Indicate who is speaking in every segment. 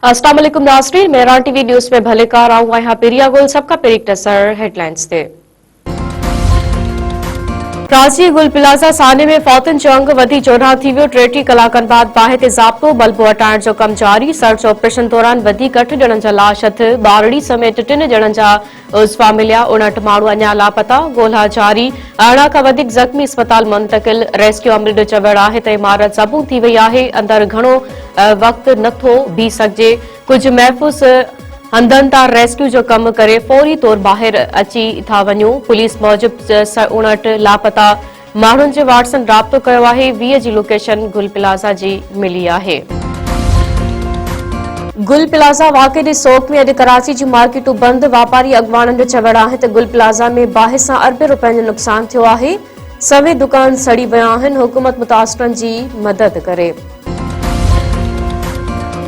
Speaker 1: अस्सलाम वालेकुम नाज़रीन, मेहरान टीवी न्यूज़ में भले कार आऊं आहियां पेरिया गुल सबका पेरिक नज़र हेडलाइंस ते। कराची गुल प्लाज़ा साने में फौतन जंग वधी चोड़ा थी वियो। 33 कलाकनि बाद बाहि ते ज़ाब्तो बल्बो हटाइण जो कम जारी। सर्च ऑपरेशन दौरान वधीक 8 ॼणनि जा लाश हथ, ॿारड़ी समेत 3 ॼणनि जा उज़वा मिलिया। 59 माण्हू अञा लापता, ॻोल्हा जारी। 18 खां वधीक ज़ख़्मी अस्पताल मुंतकिल। रेस्क्यू अमले जो चवण आहे त इमारत ज़बूं थी वई आहे, अंदर घणो वक़्तु नथो बीह सघिजे। कुझु महफ़ूज़ हंधनि तां रेस्क्यू जो कम करे फौरी तौर ॿाहिरि अची था वञूं। पुलिस मूजिब 59 लापता माण्हुनि जे वाट्सन राब्तो कयो आहे। 20 जी लोकेशन गुल प्लाज़ा जी मिली आहे। गुल प्लाज़ा वाक़े जे सोक में अॼु कराची जी मार्केटूं बंदि। वापारी अॻवाननि जो चवण आहे त गुल प्लाज़ा में बाहि सां अरबे रुपयनि जो नुक़सान थियो आहे। सवे दुकान सड़ी विया आहिनि। हुकूमत मुतासिरनि जी मदद करे।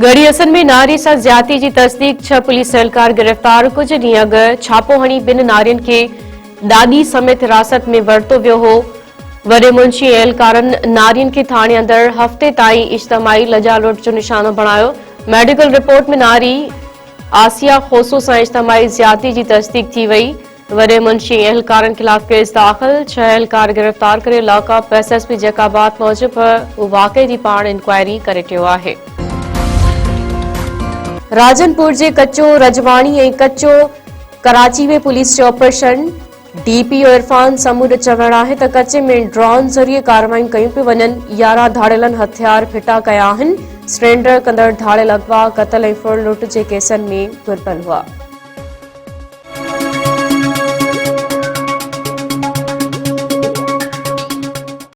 Speaker 1: गढ़ी असन में नारी सां ज्यादती जी तस्दीक। 6 पुलिस एहलकार गिरफ़्तार। कुछ ॾींहं अॻु छापो हणी 2 नारियुनि खे ॾाॾी समेत हिरासत में वरितो वियो हो। वॾे मुंशी एहलकारनि नारियुनि खे थाणे अंदर हफ़्ते ताईं इज्तमाही लॼा-लुट जो निशानो बणायो। मेडिकल रिपोर्ट में नारी आसिया खोसो सां इज्तमाही ज्यादती जी तस्दीक थी वई। वॾे मुंशी एहलकारनि खिलाफ केस दाख़िल। 6 एहलकार गिरफ़्तार करे लॉकअप। एसएसपी जैकाबाद मूजिब वाक़े जी पाण इंक्वायरी करे रहियो आहे। राजनपुर जे कच्चो रजवाणी ऐं कच्चो कराची में पुलिस जो ऑपरेशन। डीपीओ इरफान समूह जो चवण आहे त कच्चे में ड्रोन ज़रिए कार्रवाई कयूं पियूं वञनि। 11 धाड़ियलनि हथियार फिटा कया आहिनि। सरेंडर कंदड़ धाड़ियल अगवा, क़त्ल ऐं फुड़ लुट जे केसनि में घुरिबल हुआ।